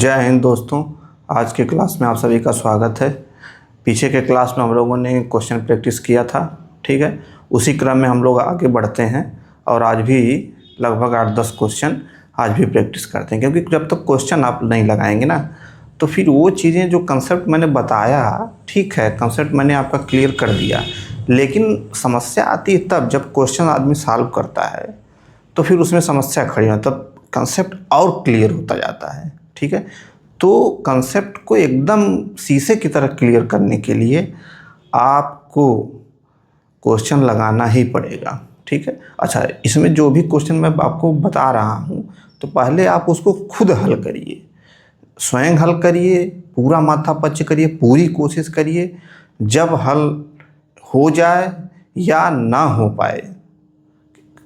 जय हिंद दोस्तों। आज के क्लास में आप सभी का स्वागत है। पीछे के क्लास में हम लोगों ने क्वेश्चन प्रैक्टिस किया था, ठीक है। उसी क्रम में हम लोग आगे बढ़ते हैं और आज भी लगभग 8-10 क्वेश्चन आज भी प्रैक्टिस करते हैं, क्योंकि जब तक क्वेश्चन आप नहीं लगाएंगे ना तो फिर वो चीज़ें जो कंसेप्ट मैंने बताया, ठीक है, कंसेप्ट मैंने आपका क्लियर कर दिया, लेकिन समस्या आती है तब जब क्वेश्चन आदमी सॉल्व करता है तो फिर उसमें समस्या खड़ी हो, तब कंसेप्ट और क्लियर होता जाता है, ठीक है। तो कंसेप्ट को एकदम शीशे की तरह क्लियर करने के लिए आपको क्वेश्चन लगाना ही पड़ेगा, ठीक है। अच्छा, इसमें जो भी क्वेश्चन मैं आपको बता रहा हूँ तो पहले आप उसको खुद हल करिए, स्वयं हल करिए, पूरा माथापच्च करिए, पूरी कोशिश करिए। जब हल हो जाए या ना हो पाए,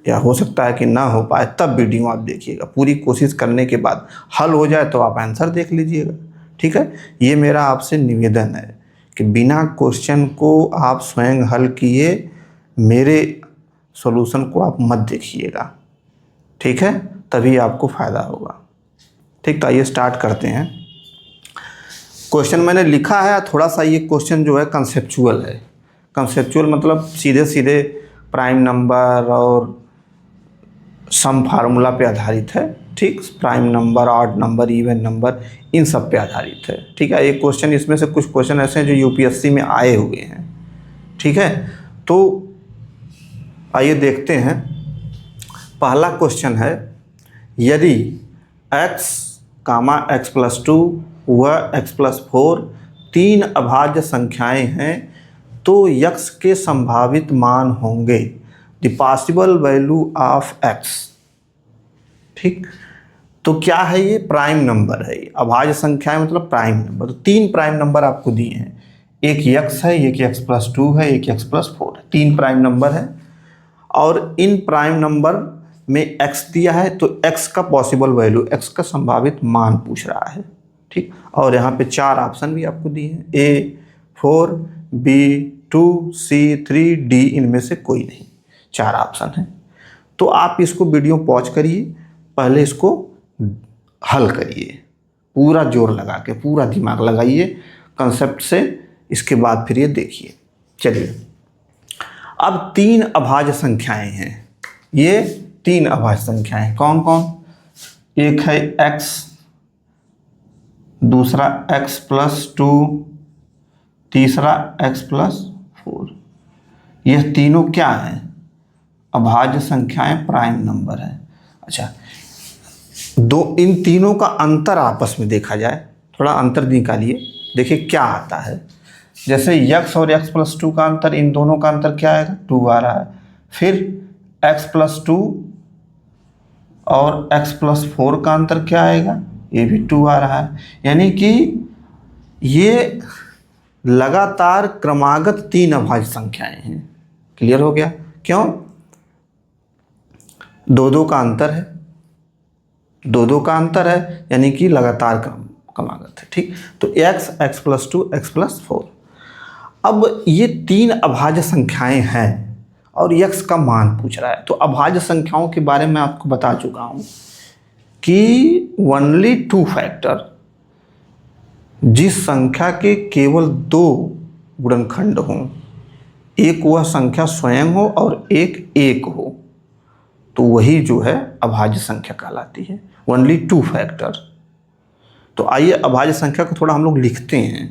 या हो सकता है कि ना हो पाए, तब वीडियो आप देखिएगा। पूरी कोशिश करने के बाद हल हो जाए तो आप आंसर देख लीजिएगा, ठीक है। ये मेरा आपसे निवेदन है कि बिना क्वेश्चन को आप स्वयं हल किए मेरे सॉल्यूशन को आप मत देखिएगा, ठीक है, तभी आपको फ़ायदा होगा, ठीक। तो आइए स्टार्ट करते हैं। क्वेश्चन मैंने लिखा है, थोड़ा सा ये क्वेश्चन जो है कंसेप्चुअल है। कंसेप्चुअल मतलब सीधे सीधे प्राइम नंबर और सम फार्मूला पे आधारित है, ठीक। Prime number, odd number, even number, इन सब पे आधारित है, ठीक है। एक क्वेश्चन, इसमें से कुछ क्वेश्चन ऐसे हैं जो यूपीएससी में आए हुए हैं, ठीक है। तो आइए देखते हैं। पहला क्वेश्चन है, यदि x, x+2 व x+4 तीन अभाज्य संख्याएं हैं तो x के संभावित मान होंगे the possible value of x, ठीक। तो क्या है ये? प्राइम नंबर है। अभाज्य संख्याएं मतलब प्राइम नंबर। तो तीन प्राइम नंबर आपको दिए हैं, एक x है, एक x+2 है, एक x+4 है। तीन प्राइम नंबर है और इन प्राइम नंबर में x दिया है, तो x का पॉसिबल वैल्यू, x का संभावित मान पूछ रहा है, ठीक। और यहाँ पे चार ऑप्शन भी आपको दिए हैं, A4, B2, C3, D, इनमें से कोई नहीं, चार ऑप्शन है। तो आप इसको वीडियो पॉज करिए, पहले इसको हल करिए, पूरा जोर लगा के, पूरा दिमाग लगाइए कंसेप्ट से, इसके बाद फिर ये देखिए। चलिए, अब तीन अभाज्य संख्याएं हैं। ये तीन अभाज्य संख्याएं कौन कौन? एक है x, दूसरा x+2, तीसरा x+4। यह तीनों क्या हैं? अभाज्य संख्याएं, प्राइम नंबर है। अच्छा, इन तीनों का अंतर आपस में देखा जाए, थोड़ा अंतर निकालिए, देखिए क्या आता है। जैसे x और x+2 का अंतर, इन दोनों का अंतर क्या आएगा? 2 आ रहा है। फिर x+2 और x+4 का अंतर क्या आएगा? ये भी 2 आ रहा है। यानी कि ये लगातार क्रमागत तीन अभाज्य संख्याएं हैं। क्लियर हो गया? क्यों? दो का अंतर है, दो का अंतर है, यानी कि लगातार क्रमागत है, ठीक। तो x, x+2, x+4। अब ये तीन अभाज्य संख्याएं हैं और x का मान पूछ रहा है। तो अभाज्य संख्याओं के बारे में आपको बता चुका हूं कि ओनली टू फैक्टर, जिस संख्या के केवल दो गुणनखंड हों, एक वह संख्या स्वयं हो और एक हो, तो वही जो है अभाज्य संख्या कहलाती है। Only two factor. तो आइए अभाज्य संख्या को थोड़ा हम लोग लिखते हैं,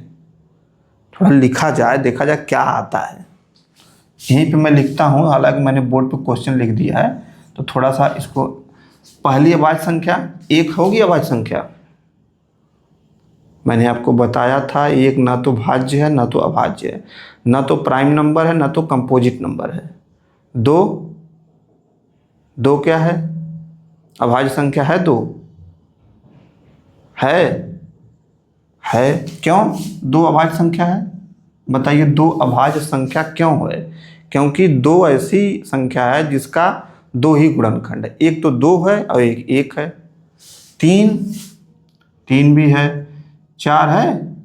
थोड़ा लिखा जाए, देखा जाए क्या आता है। यहीं पे मैं लिखता हूँ, हालांकि मैंने बोर्ड पे क्वेश्चन लिख दिया है, तो थोड़ा सा इसको। पहली अभाज्य संख्या एक होगी। अभाज्य संख्या मैंने आपको बताया था, एक ना तो भाज्य है ना तो अभाज्य है, ना तो प्राइम नंबर है ना तो कंपोजिट नंबर है। दो क्या है? अभाज्य संख्या है। दो है। क्यों दो अभाज्य संख्या है? बताइए, दो अभाज्य संख्या क्यों है? क्योंकि दो ऐसी संख्या है जिसका दो ही गुणनखंड है। एक तो दो है और एक है। तीन भी है। चार है?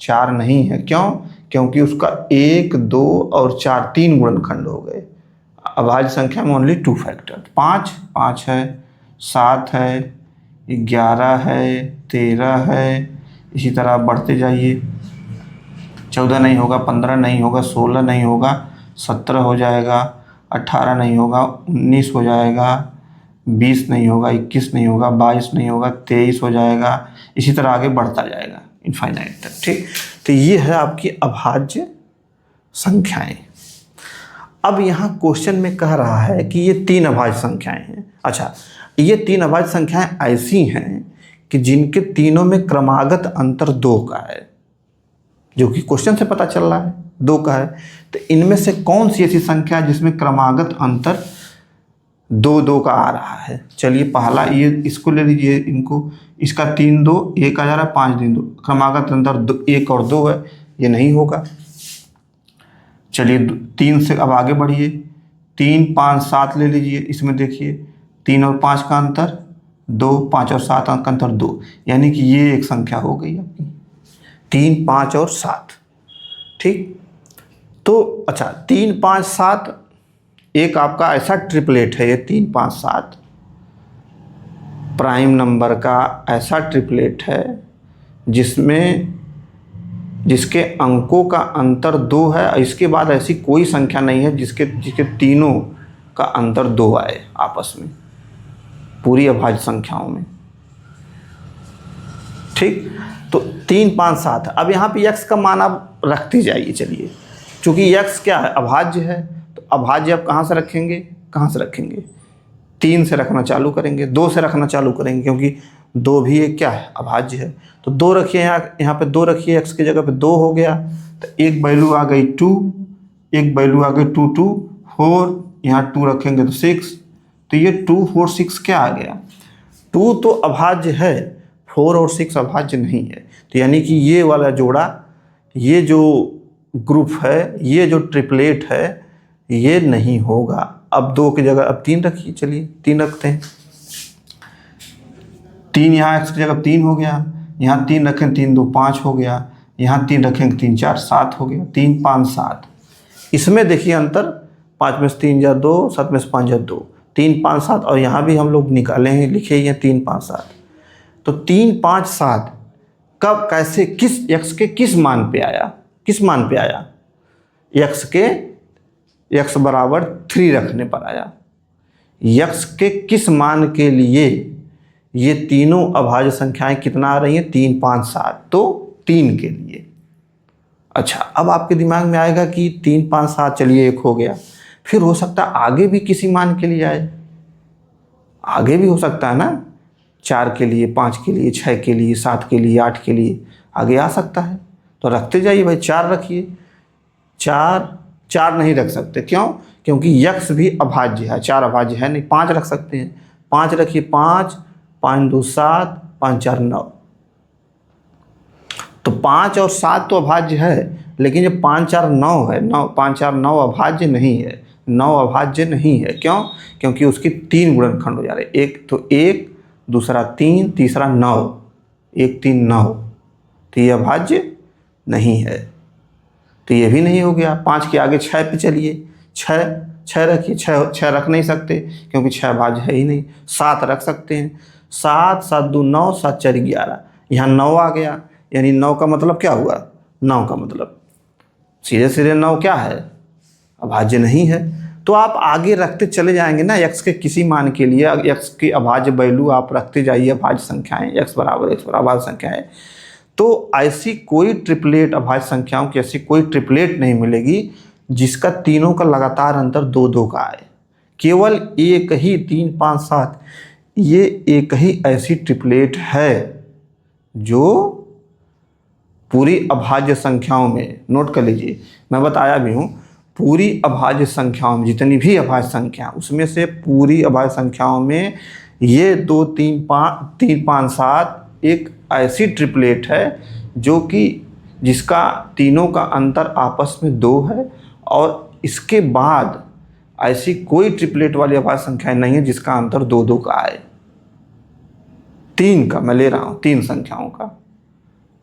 चार नहीं है। क्यों? क्योंकि उसका 1, 2 और 4 तीन गुणनखंड हो गए। अभाज्य संख्या में ओनली टू फैक्टर। पाँच है, 7 है, 11 है, 13 है, इसी तरह आप बढ़ते जाइए। 14 नहीं होगा, 15 नहीं होगा, 16 नहीं होगा, 17 हो जाएगा, 18 नहीं होगा, 19 हो जाएगा, 20 नहीं होगा, 21 नहीं होगा, 22 नहीं होगा, 23 हो जाएगा, इसी तरह आगे बढ़ता जाएगा इनफाइनाइट तक। ठीक, तो ये है आपकी अभाज्य संख्याएं। अब यहाँ क्वेश्चन में कह रहा है कि ये 3 अभाज्य संख्याएं हैं। अच्छा, ये 3 अभाज्य संख्याएं ऐसी हैं कि जिनके तीनों में क्रमागत अंतर 2 का है, जो कि क्वेश्चन से पता चल रहा है 2 का है। तो इनमें से कौन सी ऐसी संख्या है जिसमें क्रमागत अंतर 2 का आ रहा है? चलिए पहला ये इसको ले लीजिए, इनको, इसका 3 2 1 आ जा रहा है, 5 3 2, क्रमागत अंतर 1 और 2 है, ये नहीं होगा। चलिए 3 से अब आगे बढ़िए, 3 5 7 ले लीजिए, इसमें देखिए 3 और 5 का अंतर 2, 5 और 7 का अंतर 2, यानी कि ये एक संख्या हो गई आपकी 3 5 और 7। ठीक, तो अच्छा 3 5 7 एक आपका ऐसा ट्रिपलेट है, ये 3 5 7 प्राइम नंबर का ऐसा ट्रिपलेट है जिसके अंकों का अंतर 2 है। इसके बाद ऐसी कोई संख्या नहीं है जिसके तीनों का अंतर 2 आए आपस में, पूरी अभाज्य संख्याओं में। ठीक, तो 3 5 7। अब यहाँ पे x का मान आप रखते जाइए। चलिए, चूँकि x क्या है, अभाज्य है, तो अभाज्य आप कहाँ से रखेंगे, 3 से रखना चालू करेंगे, 2 से रखना चालू करेंगे, क्योंकि 2 भी एक क्या है, अभाज्य है। तो 2 रखिए, यहाँ पे 2 रखिए, x की जगह पे 2 हो गया, तो एक वैल्यू आ गई 2, एक वैल्यू आ गई 2 2 4, यहाँ 2 रखेंगे तो 6, तो ये 2 4 6 क्या आ गया, 2 तो अभाज्य है, 4 और 6 अभाज्य नहीं है। तो यानी कि ये वाला जोड़ा, ये जो ग्रुप है, ये जो ट्रिपलेट है, ये नहीं होगा। अब 2 की जगह अब 3 रखिए, चलिए 3 रखते हैं, 3 यहाँ x की जगह 3 हो गया, यहाँ 3 रखें 3 2 5 हो गया, यहाँ 3 रखेंगे 3 4 7 हो गया, 3 5 7। इसमें देखिए अंतर, 5 में से 3 जा 2, 7 में से 5 जा 2, 3 5 7, और यहाँ भी हम लोग निकाले हैं, लिखे ही हैं 3 5 7। तो 3 5 7 कब, कैसे, किस x के किस मान पे आया, x के x बराबर 3 रखने पर आया। x के किस मान के लिए ये तीनों अभाज्य संख्याएं कितना आ रही हैं, 3 5 7, तो 3 के लिए। अच्छा, अब आपके दिमाग में आएगा कि 3 5 7, चलिए 1 हो गया, फिर हो सकता है आगे भी किसी मान के लिए आए, आगे भी हो सकता है ना, 4 के लिए, 5 के लिए, 6 के लिए, 7 के लिए, 8 के लिए आगे आ सकता है। तो रखते जाइए भाई, 4 रखिए, 4 नहीं रख सकते, क्यों, क्योंकि x भी अभाज्य है, 4 अभाज्य है नहीं, 5 रख सकते हैं, 5 रखिए, 5 5 2 7, 5 4 9। तो 5 और 7 तो अभाज्य है, लेकिन ये 5 4 9 है, 5 4 9 अभाज्य नहीं है, 9 अभाज्य नहीं है। क्यों, क्योंकि उसकी 3 गुणनखंड हो जा रहे, एक तो 1, दूसरा 3, तीसरा 9, 1 3 9, तो ये अभाज्य नहीं है, तो ये भी नहीं हो गया। 5 के आगे 6 पे चलिए, 6 रखिए, 6 रख नहीं सकते क्योंकि 6 अभाज्य है ही नहीं। 7 रख सकते हैं, 7 7 2 9, 7 4 11, यहाँ 9 आ गया, यानी 9 का मतलब क्या हुआ, 9 का मतलब सीधे सीधे 9 क्या है, अभाज्य नहीं है। तो आप आगे रखते चले जाएंगे ना, x के किसी मान के लिए x की अभाज्य वैल्यू आप रखते जाइए, अभाज्य संख्याएं, x बराबर अभाज्य संख्याएं। तो ऐसी कोई ट्रिपलेट, अभाज्य संख्याओं की ऐसी कोई ट्रिपलेट नहीं मिलेगी जिसका तीनों का लगातार अंतर 2 2 का आए। केवल एक ही 3 5 7, ये एक ही ऐसी ट्रिपलेट है जो पूरी अभाज्य संख्याओं में, नोट कर लीजिए, मैं बताया भी हूँ, पूरी अभाज्य संख्याओं में जितनी भी अभाज्य संख्या, उसमें से पूरी अभाज्य संख्याओं में ये 2 3 5 7 एक ऐसी ट्रिपलेट है जो कि जिसका तीनों का अंतर आपस में 2 है, और इसके बाद ऐसी कोई ट्रिपलेट वाली अभाज्य संख्या नहीं है जिसका अंतर 2 2 का आए। 3 का मैं ले रहा हूँ, 3 संख्याओं का,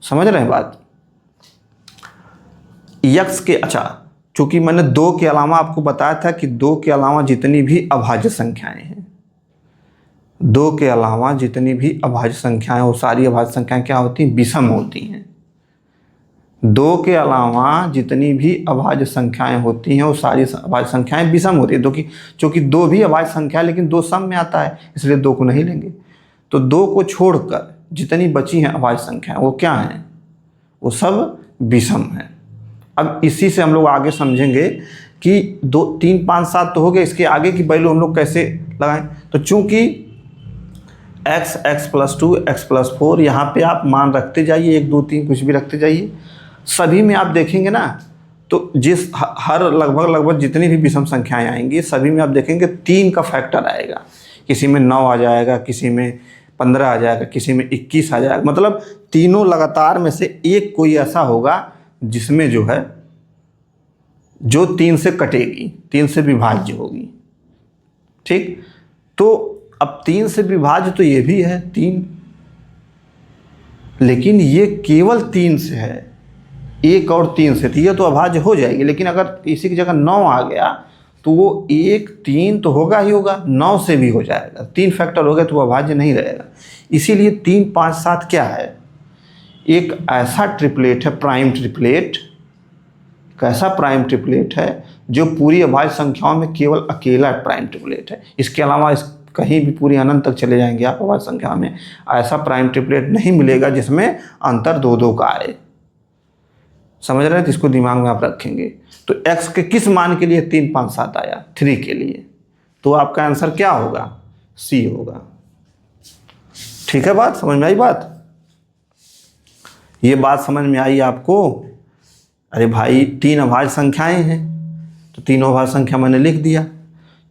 समझ रहे हैं बात। x के, अच्छा चूंकि मैंने 2 के अलावा आपको बताया था कि 2 के अलावा जितनी भी अभाज्य संख्याएं हैं, 2 के अलावा जितनी भी अभाज्य संख्याएं, वो सारी अभाज्य संख्याएं क्या होती हैं? विषम होती हैं। 2 के अलावा जितनी भी अभाज्य संख्याएं होती हैं वो सारी अभाज्य संख्याएं विषम होती हैं। क्योंकि 2 भी अभाज्य संख्या है लेकिन 2 सम में आता है, इसलिए 2 को नहीं लेंगे। तो 2 को छोड़कर जितनी बची हैं अभाज्य संख्याएं वो क्या हैं? वो सब विषम हैं। अब इसी से हम लोग आगे समझेंगे कि 2, 3, 5, 7 तो हो गए, इसके आगे की वैल्यू हम लोग कैसे लगाएं। तो चूंकि x, x+2, x+4 यहाँ पे आप मान रखते जाइए, 1, 2, 3 कुछ भी रखते जाइए। सभी में आप देखेंगे ना, तो जिस हर लगभग जितनी भी विषम संख्याएं आएंगी सभी में आप देखेंगे 3 का फैक्टर आएगा। किसी में 9 आ जाएगा, किसी में 15 आ जाएगा, किसी में 21 आ जाएगा। मतलब तीनों लगातार में से एक कोई ऐसा होगा जिसमें जो है जो 3 से कटेगी, 3 से विभाज्य होगी। ठीक, तो अब 3 से विभाज्य तो ये भी है 3, लेकिन ये केवल 3 से है, 1 और 3 से, तो ये तो अभाज्य हो जाएगी। लेकिन अगर इसी की जगह 9 आ गया तो वो 1, 3 तो होगा ही होगा, 9 से भी हो जाएगा। 3 फैक्टर हो गए तो वो अभाज्य नहीं रहेगा। इसीलिए 3, 5, 7 क्या है? एक ऐसा ट्रिपलेट है, प्राइम ट्रिपलेट, कैसा प्राइम ट्रिपलेट है जो पूरी अभाज्य संख्याओं में केवल अकेला प्राइम ट्रिपलेट है। इसके अलावा कहीं भी पूरी अनंत तक चले जाएंगे आप अभाज्य संख्या में, ऐसा प्राइम ट्रिपलेट नहीं मिलेगा जिसमें अंतर 2-2 का आए। समझ रहे हैं? तो इसको दिमाग में आप रखेंगे। तो x के किस मान के लिए 3, 5, 7 आया? 3 के लिए। तो आपका आंसर क्या होगा? C होगा। ठीक है, बात समझ में आई? बात ये बात समझ में आई आपको? अरे भाई 3 अभाज्य संख्याएं हैं तो तीनों अभाज्य संख्या मैंने लिख दिया।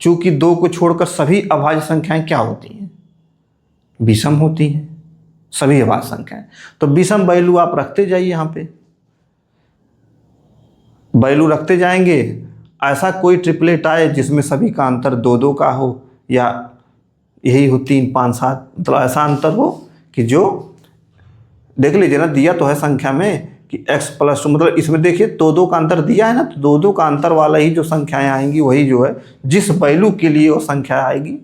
चूंकि 2 को छोड़कर सभी अभाज्य संख्याएं क्या होती हैं? विषम होती हैं, सभी अभाज्य संख्याएं। तो विषम वैल्यू आप रखते जाइए, यहाँ पे वैल्यू रखते जाएंगे। ऐसा कोई ट्रिपलेट आए जिसमें सभी का अंतर 2-2 का हो, या यही हो 3, 5, 7, मतलब ऐसा अंतर हो कि जो देख लीजिए ना, दिया तो है संख्या में कि x+2, मतलब इसमें देखिए 2-2 का अंतर दिया है ना, तो 2-2 का अंतर वाला ही जो संख्याएं आएंगी वही जो है जिस वैल्यू के लिए वो संख्या आएगी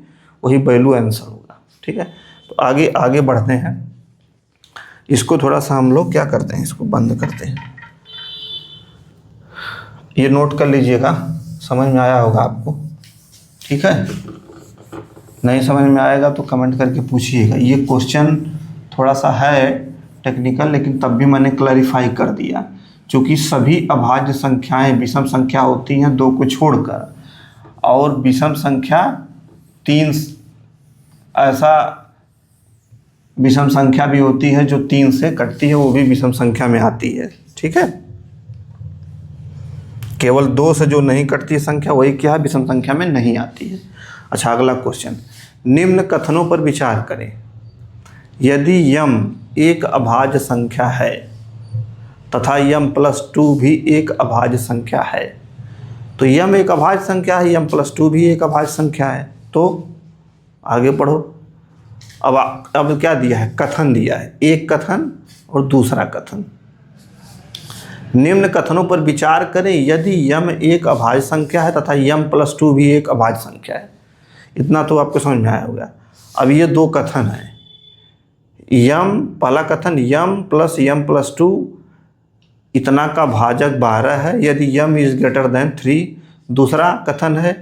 वही वैल्यू आंसर होगा। ठीक है, तो आगे बढ़ते हैं। इसको थोड़ा सा हम लोग क्या करते हैं, इसको बंद करते हैं। ये नोट कर लीजिएगा, समझ में आया होगा आपको। ठीक है, नहीं समझ में आएगा तो कमेंट करके पूछिएगा। ये क्वेश्चन थोड़ा सा है टेक्निकल, लेकिन तब भी मैंने क्लैरिफाई कर दिया। क्योंकि सभी अभाज्य संख्याएं विषम संख्या होती हैं 2 को छोड़कर, और विषम संख्या 3 ऐसा विषम संख्या भी होती है जो 3 से कटती है, वो भी विषम संख्या में आती है। ठीक है, केवल 2 से जो नहीं कटती है संख्या वही क्या है? विषम संख्या में नहीं आती है। अच्छा, अगला क्वेश्चन, निम्न कथनों पर विचार करें। यदि यम एक अभाज्य संख्या है तथा m+2 भी एक अभाज्य संख्या है, तो यम एक अभाज्य संख्या है, m+2 भी एक अभाज्य संख्या है, तो आगे पढ़ो। अब क्या दिया है? कथन दिया है, एक कथन और दूसरा कथन। निम्न कथनों पर विचार करें। यदि यम एक अभाज्य संख्या है तथा m+2 भी एक अभाज्य संख्या है। इतना तो आपको समझ में आया होगा। अब ये 2 कथन है। पहला कथन m+m+2 इतना का भाजक 12 है यदि m इज ग्रेटर देन 3। दूसरा कथन है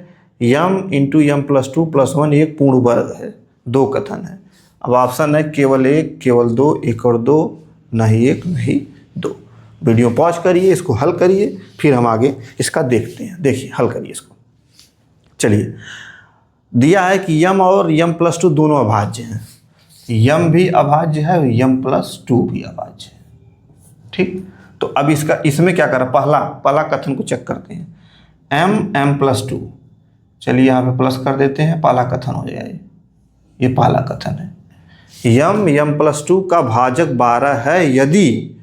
m × m+2 + 1 एक पूर्ण वर्ग है। 2 कथन है। अब ऑप्शन है केवल 1, केवल 2, 1 और 2, नहीं 1 नहीं 2। वीडियो पॉज करिए, इसको हल करिए, फिर हम आगे इसका देखते हैं। देखिए, हल करिए इसको। चलिए, दिया है कि m और m+2 दोनों अभाज्य हैं। m भी अभाज्य है, m+2 भी अभाज्य है। ठीक, तो अब इसमें क्या करें? पहला कथन को चेक करते हैं। m+2, चलिए यहाँ पे प्लस कर देते हैं, पहला कथन हो जाए। ये पहला कथन है, m+2 का भाजक 12 है यदि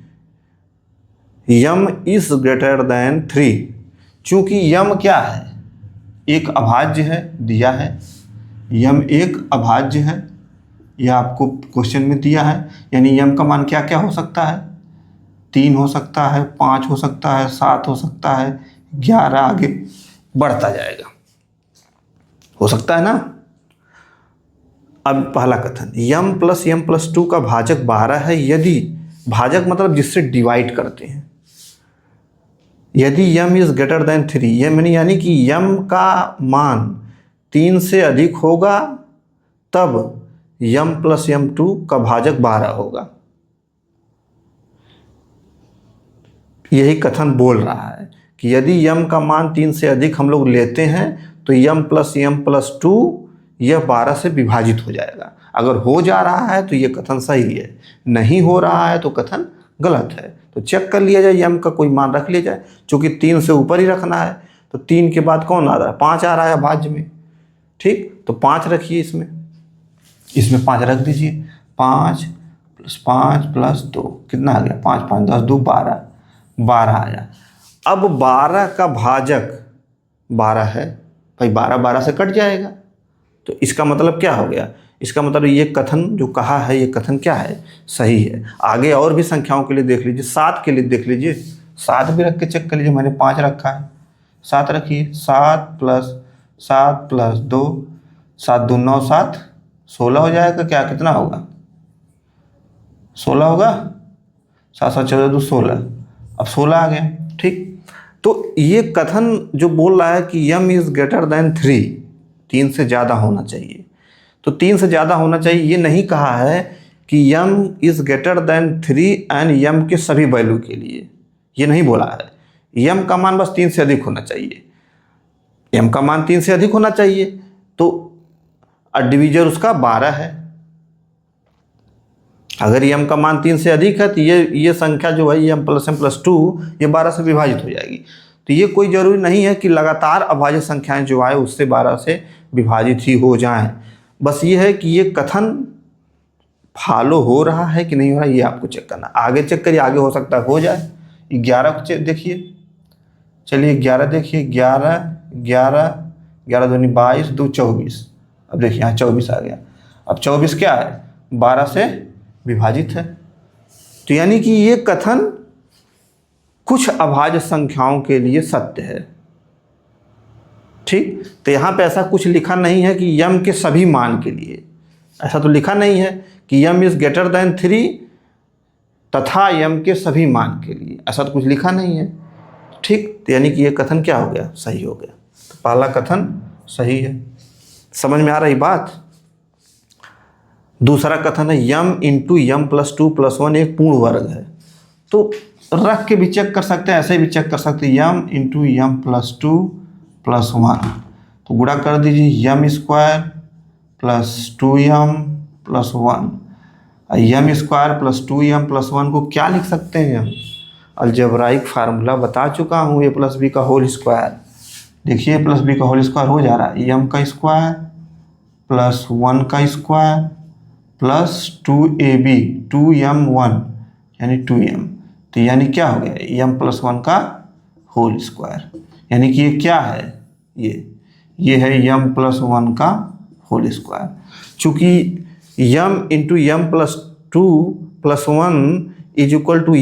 m इज ग्रेटर देन 3। चूंकि m क्या है? एक अभाज्य है, दिया है m एक अभाज्य है, यह आपको क्वेश्चन में दिया है। यानी m का मान क्या क्या हो सकता है? 3 हो सकता है, 5 हो सकता है, 7 हो सकता है, 11 आगे बढ़ता जाएगा, हो सकता है ना। अब पहला कथन, यम प्लस यम प्लस 2 का भाजक 12 है यदि, भाजक मतलब जिससे डिवाइड करते हैं, यदि यम इज ग्रेटर देन 3, यानी कि यम का मान 3 से अधिक होगा तब यम प्लस यम 2 का भाजक 12 होगा। यही कथन बोल रहा है कि यदि यम का मान 3 से अधिक हम लोग लेते हैं तो यम प्लस 2 यह 12 से विभाजित हो जाएगा। अगर हो जा रहा है तो यह कथन सही है, नहीं हो रहा है तो कथन गलत है। तो चेक कर लिया जाए, यम का कोई मान रख लिया जाए, चूँकि 3 से ऊपर ही रखना है तो 3 के बाद कौन आ रहा है, 5 आ रहा है भाज्य में। ठीक, तो 5 रखिए, इसमें 5 रख दीजिए। 5 + 5 + 2 कितना आ गया, 5 5 10 2 12, 12 आया। अब 12 का भाजक 12 है भाई, 12 12 से कट जाएगा। तो इसका मतलब क्या हो गया, इसका मतलब ये कथन जो कहा है ये कथन क्या है, सही है। आगे और भी संख्याओं के लिए देख लीजिए, 7 के लिए देख लीजिए, 7 भी रख के चेक कर लीजिए। मैंने 5 रखा है, 7 रखिए। 7 + 7 + 2, 7 2 9 7 16 हो जाएगा क्या, कितना होगा, 16 होगा। 7 7 14 2 16, अब 16 आ गया। ठीक, तो ये कथन जो बोल रहा है कि यम इज ग्रेटर देन 3, 3 से ज़्यादा होना चाहिए, तो 3 से ज़्यादा होना चाहिए। ये नहीं कहा है कि यम इज ग्रेटर देन 3 एंड यम के सभी वैल्यू के लिए, ये नहीं बोला है। यम का मान बस 3 से अधिक होना चाहिए, यम का मान 3 से अधिक होना चाहिए, तो डिवीजर उसका 12 है। अगर यम का मान 3 से अधिक है तो ये संख्या जो है यम प्लस 2 ये 12 से विभाजित हो जाएगी। तो ये कोई ज़रूरी नहीं है कि लगातार अभाज्य संख्याएं जो आए उससे 12 से विभाजित ही हो जाएं। बस ये है कि ये कथन फॉलो हो रहा है कि नहीं हो रहा, ये आपको चेक करना। आगे चेक करिए, आगे हो सकता है हो जाए। 11 को देखिए, चलिए 11 देखिए, 11 11 11 दूनी 22 2 24। अब देखिए यहाँ 24 आ गया। अब 24 क्या है, 12 से विभाजित है। तो यानी कि ये कथन कुछ अभाज्य संख्याओं के लिए सत्य है। ठीक, तो यहाँ पे ऐसा कुछ लिखा नहीं है कि यम के सभी मान के लिए, ऐसा तो लिखा नहीं है कि यम इज ग्रेटर देन 3 तथा यम के सभी मान के लिए, ऐसा तो कुछ लिखा नहीं है। ठीक, तो यानी कि ये कथन क्या हो गया, सही हो गया। तो पहला कथन सही है। समझ में आ रही बात। दूसरा कथन है यम इंटू यम प्लस 2 + 1 एक पूर्ण वर्ग है। तो रख के भी चेक कर सकते हैं, ऐसे भी चेक कर सकते हैं, यम इंटू यम प्लस 2 + 1, तो गुणा कर दीजिए, यम स्क्वायर प्लस 2m + 1। यम स्क्वायर प्लस 2m + 1 को क्या लिख सकते हैं हम, अलजेब्राइक फार्मूला बता चुका हूँ, a + b का होल स्क्वायर। देखिए a + b का होल स्क्वायर हो जा रहा है, m का स्क्वायर प्लस 1 का स्क्वायर प्लस 2ab 2m1 यानी 2m। तो यानी क्या हो गया, m + 1 का होल स्क्वायर, यानी कि ये क्या है, ये है m + 1 का होल स्क्वायर। चूँकि m इंटू यम प्लस 2 + 1 =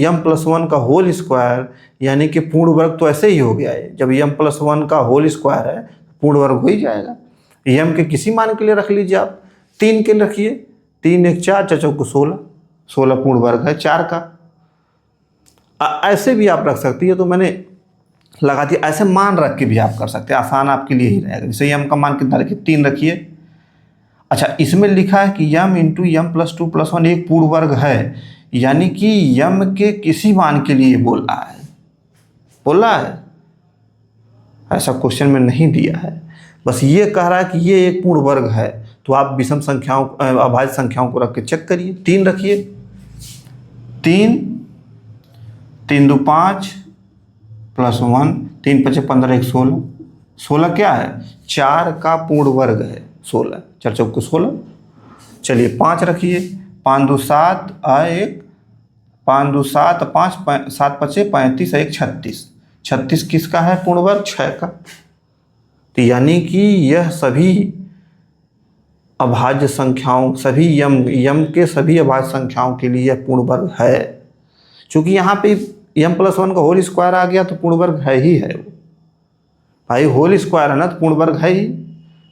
m + 1 का होल स्क्वायर, यानी कि पूर्ण वर्ग तो ऐसे ही हो गया है। जब m + 1 का होल स्क्वायर है पूर्ण वर्ग हो ही जाएगा। m के किसी मान के लिए रख लीजिए आप, 3 के लिए रखिए, 3 1 4 4 चौको 16, 16 पूर्ण वर्ग है 4 का। ऐसे भी आप रख सकती है, तो मैंने लगा दिया, ऐसे मान रख के भी आप कर सकते हैं, आसान आपके लिए ही रहेगा। जैसे m का मान कितना रखिए, 3 रखिए। अच्छा, इसमें लिखा है कि m इंटू यम प्लस 2 + 1 एक पूर्ण वर्ग है, यानी कि यम के किसी मान के लिए बोल रहा है, ऐसा क्वेश्चन में नहीं दिया है, बस ये कह रहा है कि ये एक पूर्ण वर्ग है। तो आप विषम संख्याओं अभाज्य संख्याओं को रख के चेक करिए। 3 रखिए, 3 3 2 5 + 1 3 5 15 1 16, 16 क्या है, 4 का पूर्ण वर्ग है 16, 4 चौको 16। चलिए 5 रखिए, 5 2 7 1 5 2 7 5 7 5 35 1 36, 36 किसका है पूर्ण वर्ग, 6 का। तो यानी कि यह सभी अभाज्य संख्याओं, सभी यम के सभी अभाज्य संख्याओं के लिए यह पूर्ण वर्ग है। क्योंकि यहाँ पे m + 1 का होल स्क्वायर आ गया तो पूर्ण वर्ग है ही है वो भाई, होल स्क्वायर है ना तो पूर्ण वर्ग है ही।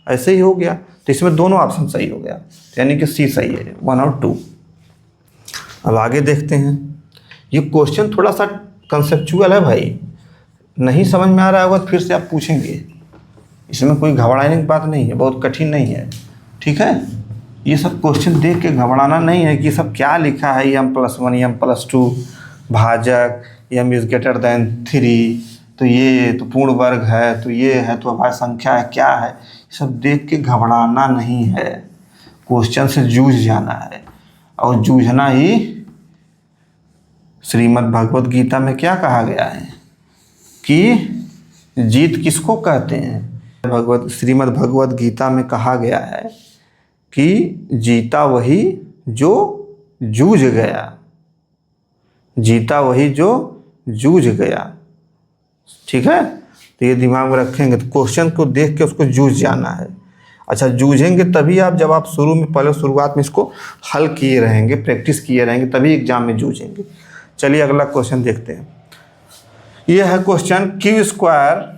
ऐसे ही हो गया। तो इसमें दोनों ऑप्शन सही हो गया, यानी कि सी सही है, 1 और 2। अब आगे देखते हैं। ये क्वेश्चन थोड़ा सा कंसेप्चुअल है भाई, नहीं समझ में आ रहा होगा तो फिर से आप पूछेंगे, इसमें कोई घबराने की बात नहीं है, बहुत कठिन नहीं है, ठीक है। ये सब क्वेश्चन देख के घबराना नहीं है कि ये सब क्या लिखा है, m+1 m+2 भाजक, m इज ग्रेटर देन 3, तो ये तो पूर्ण वर्ग है, तो ये है, तो अभाज्य संख्या है, क्या है, ये सब देख के घबराना नहीं है, क्वेश्चन से जूझ जाना है। और जूझना ही श्रीमद् भगवत गीता में क्या कहा गया है कि जीत किसको कहते हैं। श्रीमद् भगवत गीता में कहा गया है कि जीता वही जो जूझ गया, जीता वही जो जूझ गया, ठीक है। तो ये दिमाग में रखेंगे, तो क्वेश्चन को देख के उसको जूझ जाना है। अच्छा, जूझेंगे तभी आप, जब आप शुरू में पहले शुरुआत में इसको हल किए रहेंगे, प्रैक्टिस किए रहेंगे, तभी एग्जाम में जूझेंगे। चलिए अगला क्वेश्चन देखते हैं। यह है क्वेश्चन क्यू स्क्वायर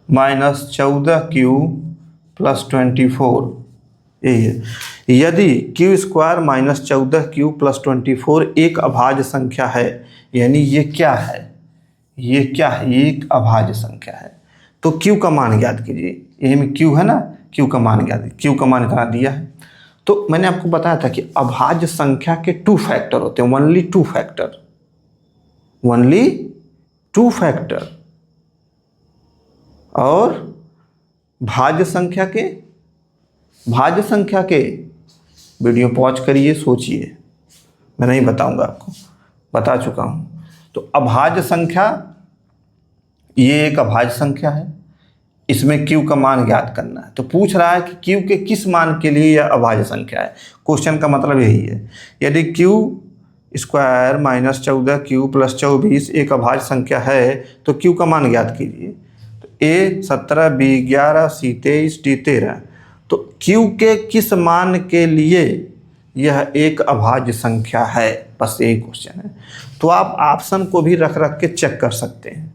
-14q + 24, यही है। यदि क्यू स्क्वायर -14q + 24 एक अभाज्य संख्या है, यानी ये क्या है, ये क्या है, ये एक अभाज्य संख्या है, तो q का मान ज्ञात कीजिए। यही में q है ना, q का मान ज्ञात, q का मान इतना दिया है। तो मैंने आपको बताया था कि अभाज्य संख्या के 2 फैक्टर होते हैं, ओनली 2 फैक्टर, ओनली 2 फैक्टर। और भाज्य संख्या के वीडियो पॉज करिए, सोचिए, मैं नहीं बताऊंगा आपको, बता चुका हूं। तो अभाज्य संख्या, ये एक अभाज्य संख्या है, इसमें q का मान ज्ञात करना है। तो पूछ रहा है कि q के किस मान के लिए यह अभाज्य संख्या है, क्वेश्चन का मतलब यही है। यदि q स्क्वायर -14q + 24 एक अभाज्य संख्या है तो q का मान ज्ञात कीजिए। तो a 17, b 11, c 23, d 13, तो q के किस मान के लिए यह एक अभाज्य संख्या है, बस यही क्वेश्चन है। तो आप ऑप्शन को भी रख रख के चेक कर सकते हैं,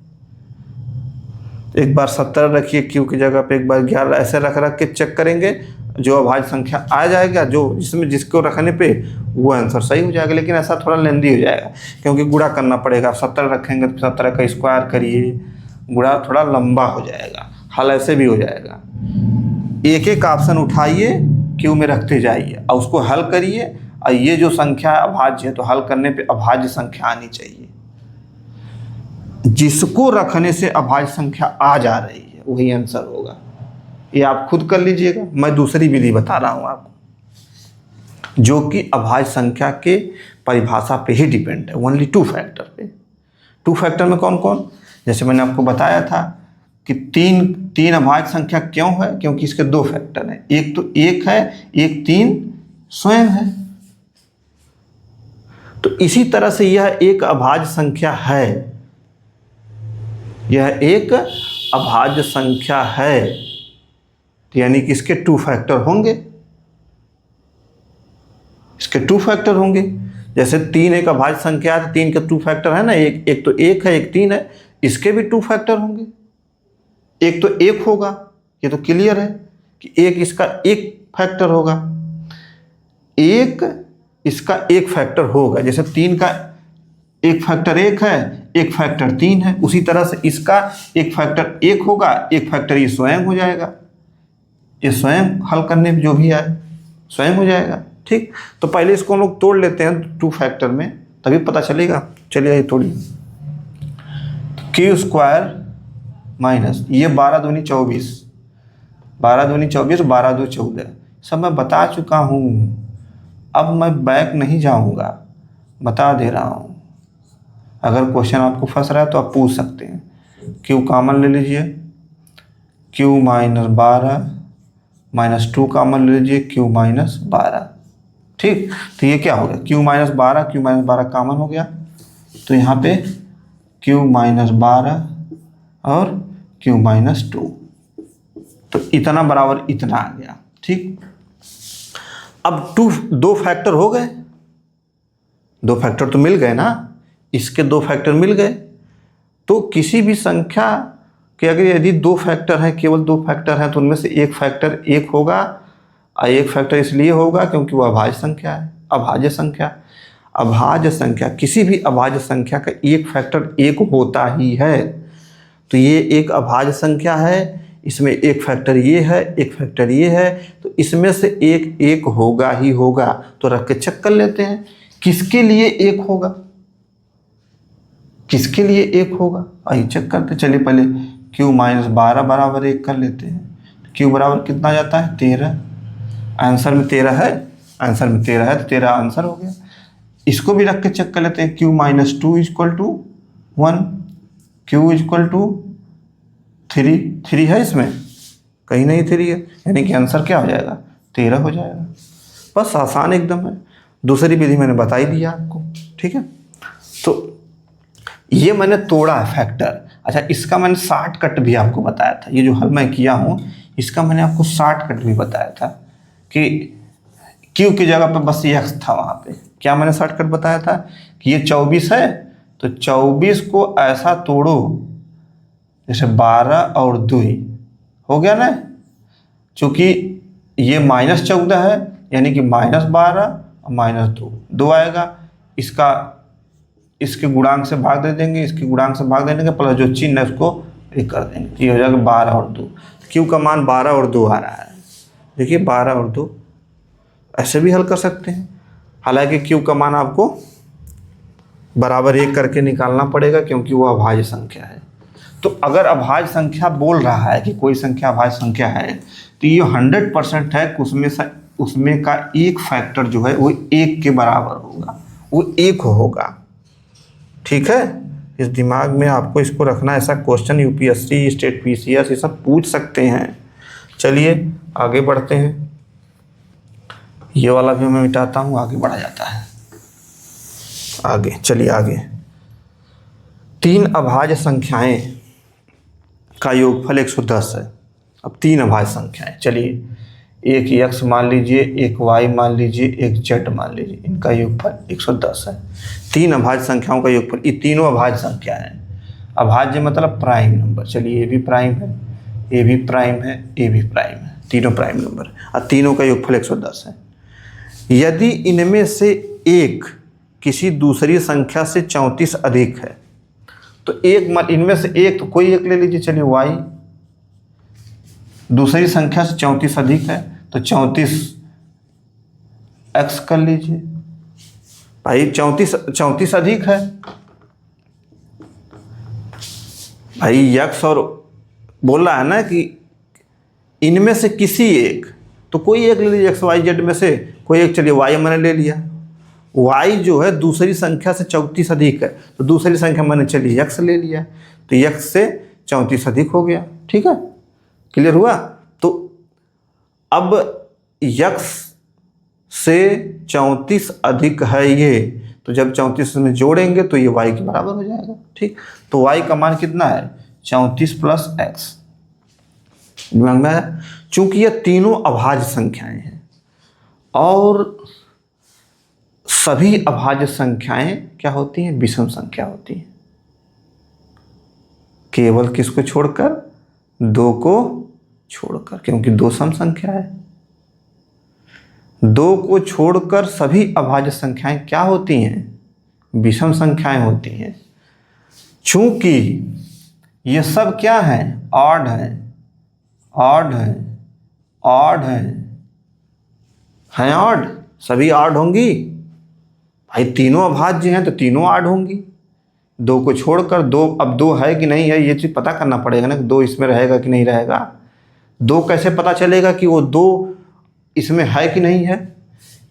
एक बार 17 रखिए q की जगह पे, एक बार 11, ऐसे रख रख के चेक करेंगे, जो अभाज्य संख्या आ जाएगा, जो जिसमें जिसको रखने पे वो आंसर सही हो जाएगा। लेकिन ऐसा थोड़ा लेंदी हो जाएगा, क्योंकि गुणा करना पड़ेगा। 17 रखेंगे तो 17 का स्क्वायर करिए, गुणा थोड़ा लंबा हो जाएगा, हल ऐसे भी हो जाएगा। एक एक ऑप्शन उठाइए, क्यू में रखते जाइए और उसको हल करिए, और ये जो संख्या अभाज्य है तो हल करने पे अभाज्य संख्या आनी चाहिए। जिसको रखने से अभाज्य संख्या आ जा रही है वही आंसर होगा। ये आप खुद कर लीजिएगा, मैं दूसरी विधि बता रहा हूँ आपको, जो कि अभाज्य संख्या के परिभाषा पे ही डिपेंड है, ओनली 2 फैक्टर पे। 2 फैक्टर में कौन कौन, जैसे मैंने आपको बताया था कि तीन अभाज्य संख्या क्यों है, क्योंकि इसके 2 फैक्टर हैं, एक तो 1 है, एक 3 स्वयं है। तो इसी तरह से यह एक अभाज्य संख्या है, यह एक अभाज्य संख्या है, यानी कि इसके 2 फैक्टर होंगे, इसके 2 फैक्टर होंगे। जैसे 3 एक अभाज्य संख्या है, 3 के 2 फैक्टर है ना, एक तो 1 है, एक 3 है, इसके भी 2 फैक्टर होंगे। एक तो 1 होगा, ये तो क्लियर है कि एक इसका 1 फैक्टर होगा, एक इसका 1 फैक्टर होगा। जैसे 3 का 1 फैक्टर 1 है, 1 फैक्टर 3 है, उसी तरह से इसका 1 फैक्टर 1 होगा, 1 फैक्टर ये स्वयं हो जाएगा, ये स्वयं हल करने में जो भी आए स्वयं हो जाएगा, ठीक। तो पहले इसको हम लोग तोड़ लेते हैं 2 फैक्टर में, तभी पता चलेगा। चलिए ये तोड़िए। क्यू स्क्वायर माइनस ये 12 दूनी 24, 12 दूनी 24, 12 दो 14, सब मैं बता चुका हूँ, अब मैं बैक नहीं जाऊँगा, बता दे रहा हूँ। अगर क्वेश्चन आपको फंस रहा है तो आप पूछ सकते हैं। क्यू कॉमन ले लीजिए, क्यू -12 -2 कॉमन ले लीजिए, क्यू -12, ठीक। तो ये क्या हो गया, क्यू -12 कॉमन हो गया, तो यहाँ पे क्यू -12 और क्यू -2, तो इतना बराबर इतना आ गया, ठीक। अब 2 फैक्टर हो गए, 2 फैक्टर तो मिल गए ना, इसके 2 फैक्टर मिल गए। तो किसी भी संख्या कि अगर यदि दो फैक्टर हैं, केवल दो फैक्टर हैं, तो उनमें से एक फैक्टर एक होगा और एक फैक्टर इसलिए होगा क्योंकि वो अभाज्य संख्या है। अभाज्य संख्या, अभाज्य संख्या, किसी भी अभाज्य संख्या का एक फैक्टर एक होता ही है। तो ये एक अभाज्य संख्या है, इसमें एक फैक्टर ये है, एक फैक्टर ये है, तो इसमें से एक एक होगा ही होगा। तो रख के चेक कर लेते हैं किसके लिए एक होगा, किसके लिए एक आइए चेक करते। चलिए पहले q माइनस 12 बराबर 1 कर लेते हैं। q बराबर कितना जाता है 13, आंसर में 13 है, आंसर में 13 है तो 13 आंसर हो गया। इसको भी रख के चेक कर लेते हैं। q minus 2 equal to 1, q equal to 3 है, इसमें कहीं नहीं 3 है, यानी कि आंसर क्या हो जाएगा 13 हो जाएगा। बस आसान एकदम है, दूसरी विधि मैंने बता ही दिया आपको, ठीक है। तो ये मैंने तोड़ा है फैक्टर। अच्छा, इसका मैंने शॉर्टकट भी आपको बताया था, ये जो हल मैं किया हूँ इसका मैंने आपको शॉर्टकट भी बताया था कि q की जगह पे बस x था। वहाँ पे क्या मैंने शॉर्टकट बताया था कि ये 24 है तो 24 को ऐसा तोड़ो जैसे 12 और 2 हो गया ना, चूँकि ये -14 है यानी कि -12 और -2 आएगा। इसका इसके गुणांक से भाग दे देंगे, इसके गुणांक से भाग दे देंगे, प्लस जो चिन्ह है उसको एक कर देंगे, ये हो जाएगा 12 और 2। q का मान 12 और 2 आ रहा है, देखिए 12 और 2 ऐसे भी हल कर सकते हैं। हालांकि q का मान आपको बराबर 1 करके निकालना पड़ेगा क्योंकि वो अभाज्य संख्या है। तो अगर अभाज्य संख्या बोल रहा है कि कोई संख्या अभाज्य संख्या है तो ये 100% है कि उसमें का एक फैक्टर जो है वो 1 के बराबर होगा, वो 1 होगा, ठीक है। इस दिमाग में आपको इसको रखना, ऐसा क्वेश्चन यूपीएससी, स्टेट पीसीएस ये सब पूछ सकते हैं। चलिए आगे बढ़ते हैं, ये वाला भी मैं मिटाता हूँ, आगे बढ़ा जाता है। आगे चलिए आगे, 3 अभाज्य संख्याएं का योगफल 110 है। अब 3 अभाज्य संख्याएं, चलिए एक x मान लीजिए, एक y मान लीजिए, एक z मान लीजिए, इनका योगफल 110 है। 3 अभाज्य संख्याओं का योगफल, ये तीनों अभाज्य संख्या हैं। अभाज्य मतलब प्राइम नंबर, चलिए ये भी प्राइम है, ये भी प्राइम है, ये भी प्राइम है, तीनों प्राइम नंबर और तीनों का योगफल 110 है। यदि इनमें से एक किसी दूसरी संख्या से 34 अधिक है तो एक इनमें से एक, तो कोई एक ले लीजिए, चलिए y दूसरी संख्या से 34 अधिक है तो 34 x कर लीजिए। भाई 34 अधिक है भाई, x और बोल रहा है ना कि इनमें से किसी एक, तो कोई एक ले लीजिए, एक्स वाई जेड में से कोई एक, चलिए y मैंने ले लिया। y जो है दूसरी संख्या से 34 अधिक है तो दूसरी संख्या मैंने चलिए x ले लिया, तो x से 34 अधिक हो गया, ठीक है, क्लियर हुआ। तो अब x से 34 अधिक है ये, तो जब 34 में जोड़ेंगे तो ये y के बराबर हो जाएगा, ठीक। तो y का मान कितना है 34 प्लस x, दिमाग में आया। चूंकि ये तीनों अभाज्य संख्याएं हैं और सभी अभाज्य संख्याएं क्या होती हैं, विषम संख्या होती हैं, केवल किसको छोड़कर, 2 को छोड़कर, क्योंकि 2 सम संख्या है। 2 को छोड़कर सभी अभाज्य संख्याएं क्या होती हैं, विषम संख्याएं होती हैं। चूंकि ये सब क्या हैं, ऑड हैं, ऑड हैं, ऑड हैं ऑड, सभी ऑड होंगी भाई, तीनों अभाज्य हैं तो तीनों ऑड होंगी। 2 को छोड़कर 2, अब 2 है कि नहीं है ये चीज़ पता करना पड़ेगा ना, 2 इसमें रहेगा कि नहीं रहेगा। 2 कैसे पता चलेगा कि वो 2 इसमें है कि नहीं है।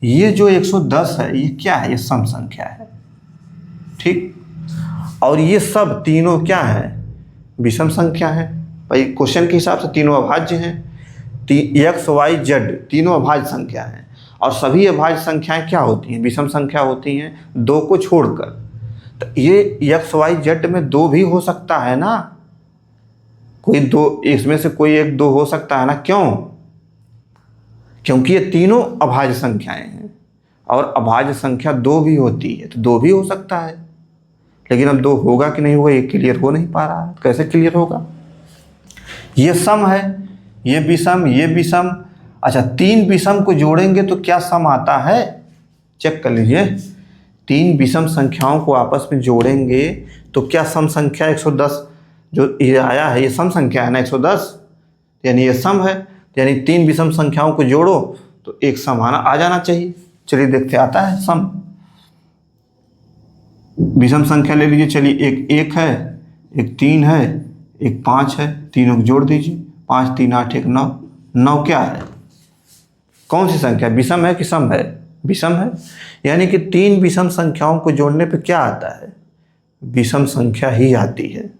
ये जो 110 है ये क्या है, ये सम संख्या है, ठीक। और ये सब तीनों क्या है, विषम संख्या है भाई। क्वेश्चन के हिसाब से तीनों अभाज्य हैं, एक्स वाई जेड तीनों अभाज्य संख्या हैं और सभी अभाज्य संख्याएं क्या होती हैं, विषम संख्या होती हैं 2 को छोड़कर। तो ये एक्स वाई जेड में 2 भी हो सकता है ना, कोई 2 इसमें से कोई एक 2 हो सकता है ना, क्यों, क्योंकि ये तीनों अभाज्य संख्याएं हैं और अभाज्य संख्या 2 भी होती है तो 2 भी हो सकता है। लेकिन अब 2 होगा कि नहीं होगा ये क्लियर हो नहीं पा रहा है, कैसे क्लियर होगा, ये सम है, ये विषम, ये विषम। अच्छा, 3 विषम को जोड़ेंगे तो क्या सम आता है? चेक कर लीजिए। 3 विषम संख्याओं को आपस में जोड़ेंगे तो क्या सम संख्या 110 जो ये आया है, ये सम संख्या है ना 110, यानी ये सम है। यानी 3 विषम संख्याओं को जोड़ो तो एक सम आ जाना चाहिए। चलिए देखते, आता है सम। विषम संख्या ले लीजिए, चलिए एक 1 है, एक 3 है, एक 5 है, तीनों को जोड़ दीजिए। 5 3 8 1 9। 9 क्या है? कौन सी संख्या? विषम है कि सम है? विषम है। यानी कि 3 विषम संख्याओं को जोड़ने पे क्या आता है? विषम संख्या ही आती है।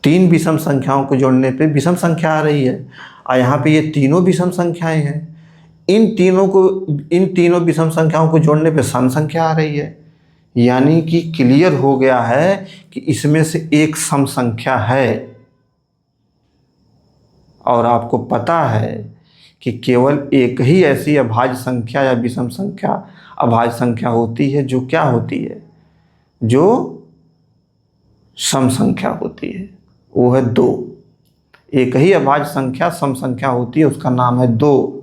3 विषम संख्याओं को जोड़ने पे विषम संख्या आ रही है। और यहाँ पे ये तीनों विषम संख्याएं हैं, इन तीनों विषम संख्याओं को जोड़ने पे सम संख्या आ रही है। यानी कि क्लियर हो गया है कि इसमें से एक सम संख्या है। और आपको पता है कि केवल एक ही ऐसी अभाज्य संख्या या विषम संख्या अभाज्य संख्या होती है जो क्या होती है? जो सम संख्या होती है, वो है 2। एक ही अभाज्य संख्या सम संख्या होती है, उसका नाम है 2।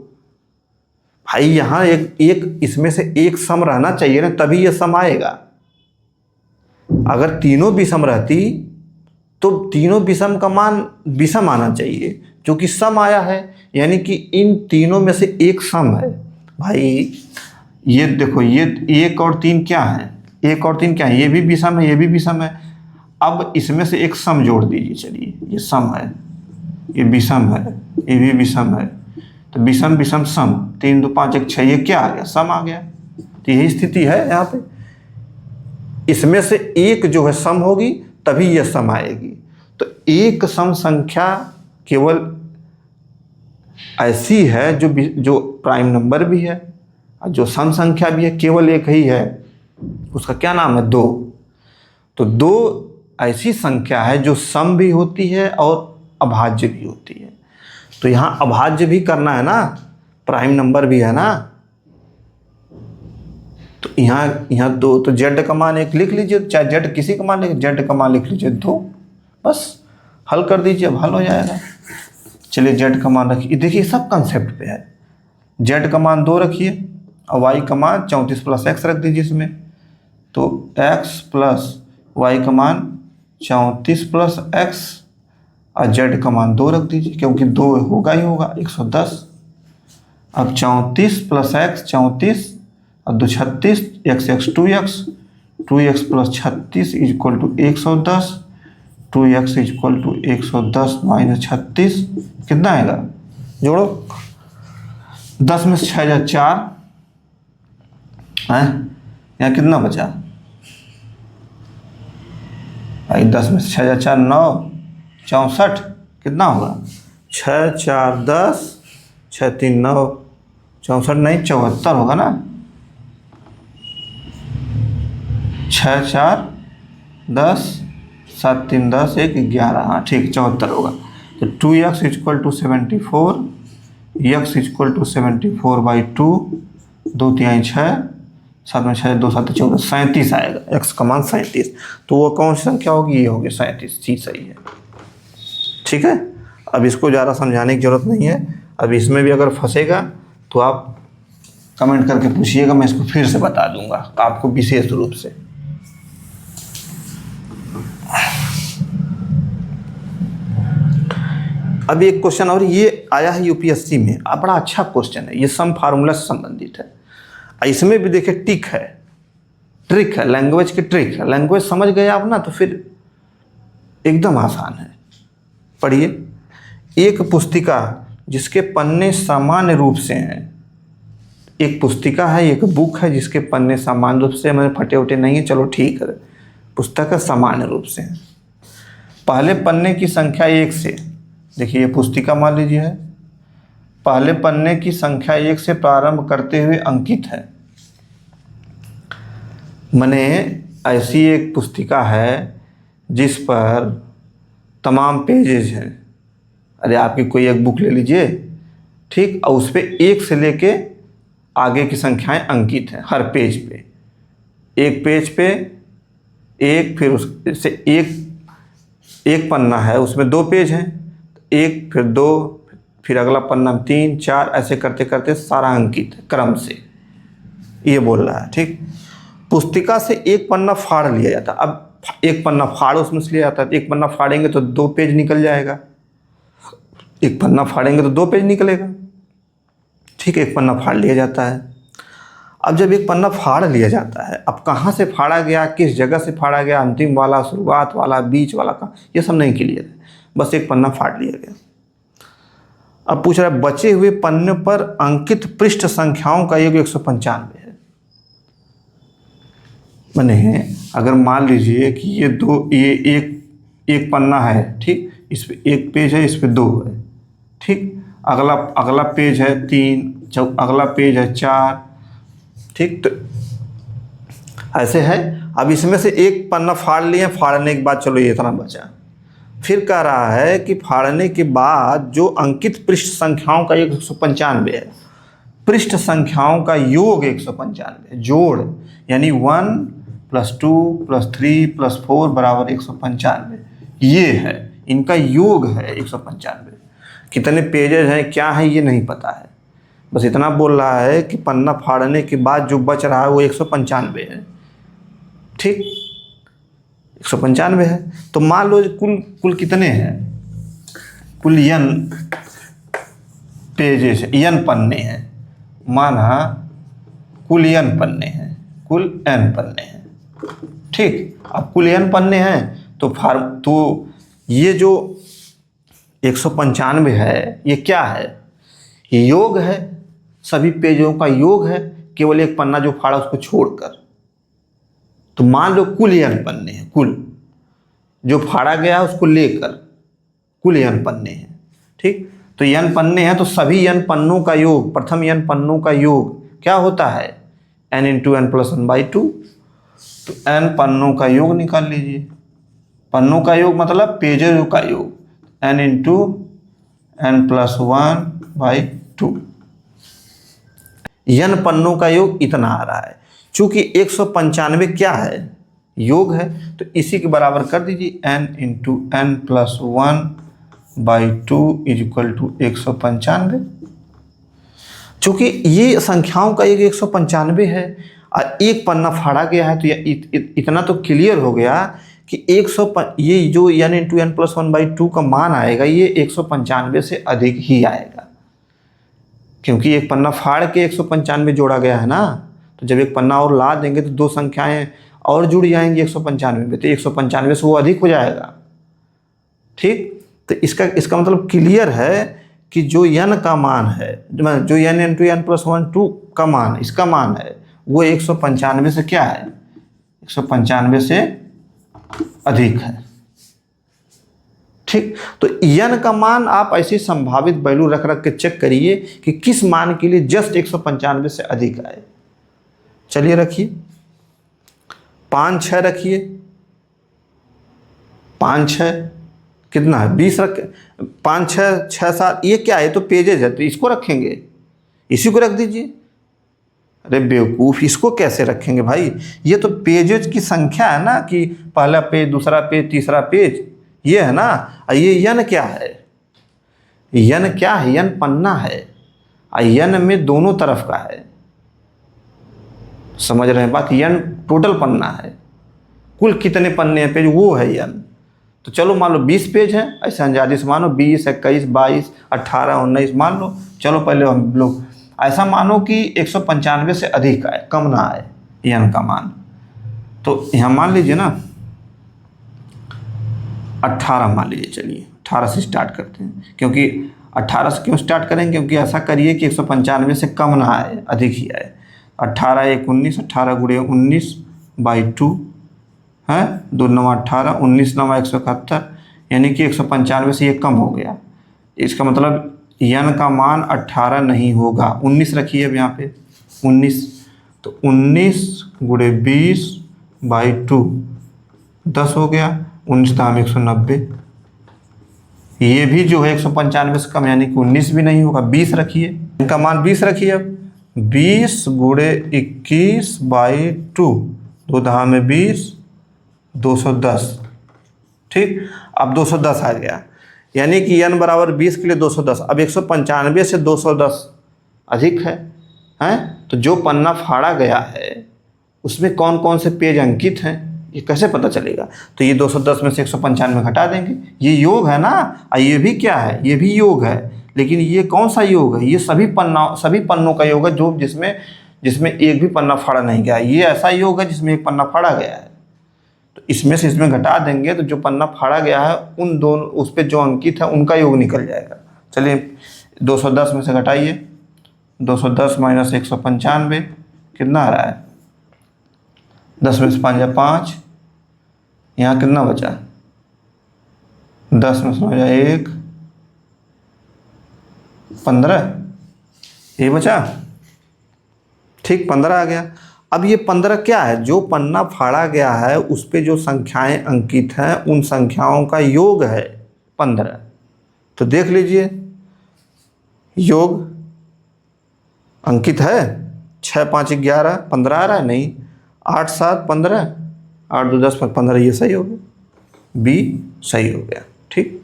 भाई यहाँ एक इसमें से एक सम रहना चाहिए ना, तभी ये सम आएगा। अगर तीनों विषम रहती तो तीनों विषम का मान विषम आना चाहिए, जो कि सम आया है। यानी कि इन तीनों में से एक सम है। भाई ये देखो, ये 1 और 3 क्या है? 1 और 3 क्या है? ये भी विषम है, ये भी विषम है। अब इसमें से एक सम जोड़ दीजिए। चलिए, ये सम है, ये विषम है, ये भी विषम है। तो विषम विषम सम, 3 2 5 1 6, ये क्या आ गया? सम आ गया। तो यही स्थिति है यहाँ पे। इसमें से एक जो है सम होगी तभी यह सम आएगी। तो एक सम संख्या केवल ऐसी है जो प्राइम नंबर भी है और जो सम संख्या भी है, केवल एक ही है। उसका क्या नाम है? 2। तो 2 ऐसी संख्या है जो सम भी होती है और अभाज्य भी होती है। तो यहाँ अभाज्य भी करना है ना, प्राइम नंबर भी है ना। तो यहाँ 2, तो जेड का मान 1 लिख लीजिए, चाहे जेड किसी का मान, जेड का मान लिख लीजिए 2, बस हल कर दीजिए, अब हल हो जाएगा। चलिए जेड का मान रखिए, देखिए सब कंसेप्ट पे है। जेड का मान 2 रखिए और वाई का मान 34 प्लस एक्स रख दीजिए इसमें। तो एक्स प्लस वाई का मान 34 प्लस एक्स और जेड का मान 2 रख दीजिए, क्योंकि 2 होगा ही होगा, 110। अब 34 प्लस एक्स 34 और 2 36, x x 2x plus 36 equal to 110। 2x equal to 110 minus 36 कितना आएगा? जोड़ो, 10 में से 6 जा 4 है, यहाँ कितना बचा भाई? 10 में से 6 जा 4 9, 64 कितना होगा? 6 4 10, 6 3 9, 64 नहीं 74 होगा ना। 6 4 10, 7 3 10, 1 11, हाँ ठीक, 74 होगा। तो 2x equal to 74, x equal to 74/2, 2 3 6, 7 में 6 2 7 14, 37 आएगा। x का मान 37। तो वो कौन सी संख्या होगी? ये होगी 37। जी सही है, ठीक है। अब इसको ज़्यादा समझाने की ज़रूरत नहीं है। अब इसमें भी अगर फंसेगा तो आप कमेंट करके पूछिएगा, मैं इसको फिर से बता दूंगा आपको विशेष रूप से। अभी एक क्वेश्चन और ये आया है यूपीएससी में, बड़ा अच्छा क्वेश्चन है। ये सम फार्मूला से संबंधित है। इसमें भी देखिए ट्रिक है, लैंग्वेज की ट्रिक है। लैंग्वेज समझ गए आप ना तो फिर एकदम आसान है। पढ़िए, एक पुस्तिका जिसके पन्ने सामान्य रूप से हैं, एक पुस्तिका है, एक बुक है जिसके पन्ने सामान्य रूप से, मैंने फटे उटे नहीं है, चलो ठीक है, पुस्तक सामान्य रूप से है। पहले पन्ने की संख्या 1 से, देखिए ये पुस्तिका मान लीजिए है, पहले पन्ने की संख्या 1 से प्रारंभ करते हुए अंकित है। माने ऐसी एक पुस्तिका है जिस पर तमाम पेजेज हैं। अरे आपकी कोई एक बुक ले लीजिए, ठीक, और उस पर 1 से लेके आगे की संख्याएं अंकित हैं हर पेज पे। एक पेज पे 1, फिर उससे 1 एक पन्ना है उसमें 2 पेज हैं, एक फिर 2 फिर अगला पन्ना 3 4 ऐसे करते करते सारा अंकित है क्रम से, ये बोल रहा है। ठीक, पुस्तिका से एक पन्ना फाड़ लिया जाता। अब एक पन्ना फाड़ उसमें से लिया जाता है, एक पन्ना फाड़ेंगे तो 2 पेज निकल जाएगा, एक पन्ना फाड़ेंगे तो 2 पेज निकलेगा। ठीक है, एक पन्ना फाड़ लिया जाता है। अब जब एक पन्ना फाड़ लिया जाता है, अब कहाँ से फाड़ा गया, किस जगह से फाड़ा गया, अंतिम वाला, शुरुआत वाला, बीच वाला, कहाँ, ये सब नहीं क्लियर है, बस एक पन्ना फाड़ लिया गया। अब पूछ रहा है बचे हुए पन्ने पर अंकित पृष्ठ संख्याओं का योग 195 है। मैंने अगर मान लीजिए कि ये एक पन्ना है, ठीक, इस पे 1 पेज है, इस पे 2 है, ठीक, अगला पेज है 3, अगला पेज है 4, ठीक, तो ऐसे है। अब इसमें से एक पन्ना फाड़ लिए, फाड़ने के बाद चलो ये इतना बचा, फिर कह रहा है कि फाड़ने के बाद जो अंकित पृष्ठ संख्याओं का योग 195 है, पृष्ठ संख्याओं का योग 195 जोड़, यानी 1 + 2 + 3 + 4 = 195, ये है इनका योग है 195। कितने पेजेज हैं क्या है ये नहीं पता है, बस इतना बोल रहा है कि पन्ना फाड़ने के बाद जो बच रहा है वो 195 है। ठीक, 195 है। तो मान लो कुल कितने हैं, कुल n पेजेस, n पन्ने हैं, माना कुल n पन्ने हैं, कुल n पन्ने हैं। ठीक, अब कुल n पन्ने हैं तो ये जो 195 है ये क्या है, ये योग है, सभी पेजों का योग है, केवल एक पन्ना जो फाड़ा उसको छोड़कर। तो मान लो कुल n पन्ने हैं, कुल जो फाड़ा गया है उसको लेकर कुल n पन्ने हैं। ठीक, तो n पन्ने हैं तो सभी n पन्नों का योग, प्रथम n पन्नों का योग क्या होता है, n × n + 1/2। तो n पन्नों का योग निकाल लीजिए, पन्नों का योग मतलब पेजों का योग, n × n + 1/2। n पन्नों का योग इतना आ रहा है। चूंकि 195 क्या है, योग है, तो इसी के बराबर कर दीजिए, n × n + 1/2 = 195। चूंकि ये संख्याओं का योग 195 है और एक पन्ना फाड़ा गया है, तो इतना तो क्लियर हो गया कि ये जो n × n + 1/2 का मान आएगा ये 195 से अधिक ही आएगा, क्योंकि एक पन्ना फाड़ के 195 जोड़ा गया है ना। तो जब एक पन्ना और ला देंगे तो 2 संख्याएं और जुड़ जाएंगी 195 में, तो 195 से वो अधिक हो जाएगा। ठीक, तो इसका मतलब क्लियर है कि जो n का मान है, जो n × n + 1/2 का मान, इसका मान है वो 195 से क्या है, 195 से अधिक है। ठीक, तो n का मान आप ऐसे संभावित वैल्यू रख के चेक करिए कि किस मान के लिए जस्ट 195 से अधिक आए। चलिए रखिए, 5 6 रखिए, 5 6 कितना है, 20 रख, 5 6 6 7, ये क्या है, तो पेजेज है, तो इसको रखेंगे, इसी को रख दीजिए। अरे बेवकूफ़, इसको कैसे रखेंगे भाई, ये तो पेजेज की संख्या है ना, कि पहला पेज, दूसरा पेज, तीसरा पेज, ये है ना। ये n क्या है, n क्या है, n पन्ना है, n में दोनों तरफ का है, समझ रहे हैं बात, n टोटल पन्ना है, कुल कितने पन्ने हैं पेज वो है n। तो चलो मान लो 20 पेज हैं, ऐसे अंदाजे से मानो 20 21 22 18 19 मान लो। चलो पहले हम लोग ऐसा मानो कि 195 से अधिक आए, कम ना आए n का मान। तो यहाँ मान लीजिए ना 18 मान लीजिए, चलिए 18 से स्टार्ट करते हैं, क्योंकि 18 से क्यों स्टार्ट करेंगे, क्योंकि ऐसा करिए कि 195 से कम ना आए, अधिक ही आए। 18 1 19, 18 × 19/2 है, 2 9 18, 19 9 171, यानी कि 195 से ये कम हो गया। इसका मतलब n का मान 18 नहीं होगा, 19 रखिए अब यहाँ पे 19, तो 19 × 20/2 10 हो गया, 19 दाम 190। ये भी जो है 195 से कम, यानी कि 19 भी नहीं होगा। 20 रखिए, इनका मान 20 रखिए, अब 20 × 21/2, 2 दाम 20, 210। ठीक, अब 210 आ गया, यानी कि n बराबर 20 के लिए 210। अब 195 से 210 अधिक है, हैं? तो जो पन्ना फाड़ा गया है उसमें कौन कौन से पेज अंकित हैं, ये कैसे पता चलेगा? तो ये 210 में से 195 घटा देंगे, ये योग है ना, और ये भी क्या है, ये भी योग है। लेकिन ये कौन सा योग है? ये सभी पन्नों का योग है जो जिसमें एक भी पन्ना फाड़ा नहीं गया। ये ऐसा योग है जिसमें एक पन्ना फाड़ा गया है, तो इसमें से इसमें घटा देंगे तो जो पन्ना फाड़ा गया है उन दोनों, उस पर जो अंकित है उनका योग निकल जाएगा। चलिए 210 में से घटाइए, 210 माइनस 195 कितना आ रहा है? 10 में से 5 या 5, यहाँ कितना बचा? 10 में से 1 15, ये बचा, ठीक 15 आ गया। अब ये 15 क्या है? जो पन्ना फाड़ा गया है उस पे जो संख्याएं अंकित हैं उन संख्याओं का योग है 15। तो देख लीजिए, योग अंकित है 6 5 11 15 आ रहा है, नहीं 8 7 15, 8 2 10 15, ये सही हो गया, बी सही हो गया। ठीक,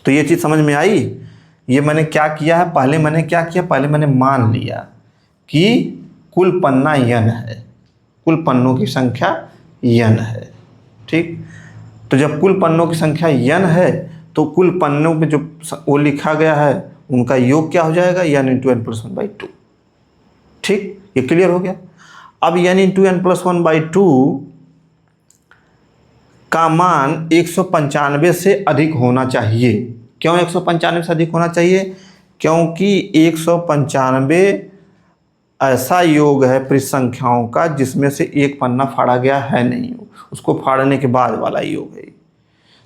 तो ये चीज़ समझ में आई। ये मैंने क्या किया है, पहले मैंने मान लिया कि कुल पन्ना n है, कुल पन्नों की संख्या n है। ठीक, तो जब कुल पन्नों की संख्या n है तो कुल पन्नों पे जो वो लिखा गया है उनका योग क्या हो जाएगा? n into n plus 1/2। ठीक, ये क्लियर हो गया। अब n इंटू n प्लस 1/2 का मान 195 से अधिक होना चाहिए। क्यों 195 से अधिक होना चाहिए? क्योंकि 195 ऐसा योग है पृष्ठ संख्याओं का जिसमें से एक पन्ना फाड़ा गया है नहीं, उसको फाड़ने के बाद वाला योग है।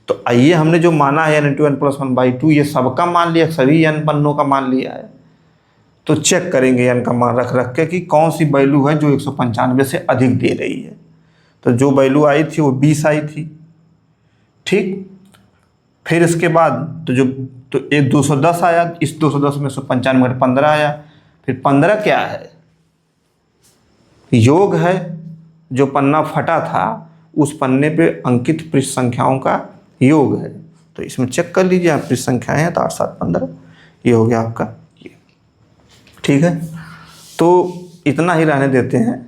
तो आइए, हमने जो माना है n इंटू n प्लस 1/2, ये सबका मान लिया, सभी n पन्नों का मान लिया है। तो चेक करेंगे n का मान रख के कि कौन सी वैल्यू है जो 195 से अधिक दे रही है। तो जो वैल्यू आई थी वो 20 आई थी। ठीक, फिर इसके बाद तो एक 210 आया, इस 210 में 195 में 15 आया। फिर 15 क्या है? योग है, जो पन्ना फटा था उस पन्ने पे अंकित पृष्ठ संख्याओं का योग है। तो इसमें चेक कर लीजिए, आप पृष्ठ संख्याएं हैं तो 8 7 15, ये हो गया आपका ये। ठीक है, तो इतना ही रहने देते हैं,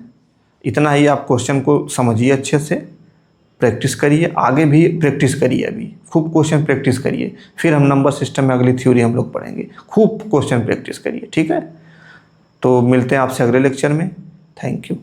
इतना ही आप क्वेश्चन को समझिए, अच्छे से प्रैक्टिस करिए, आगे भी प्रैक्टिस करिए, अभी खूब क्वेश्चन प्रैक्टिस करिए। फिर हम नंबर सिस्टम में अगली थ्योरी हम लोग पढ़ेंगे, खूब क्वेश्चन प्रैक्टिस करिए। ठीक है, तो मिलते हैं आपसे अगले लेक्चर में। Thank you.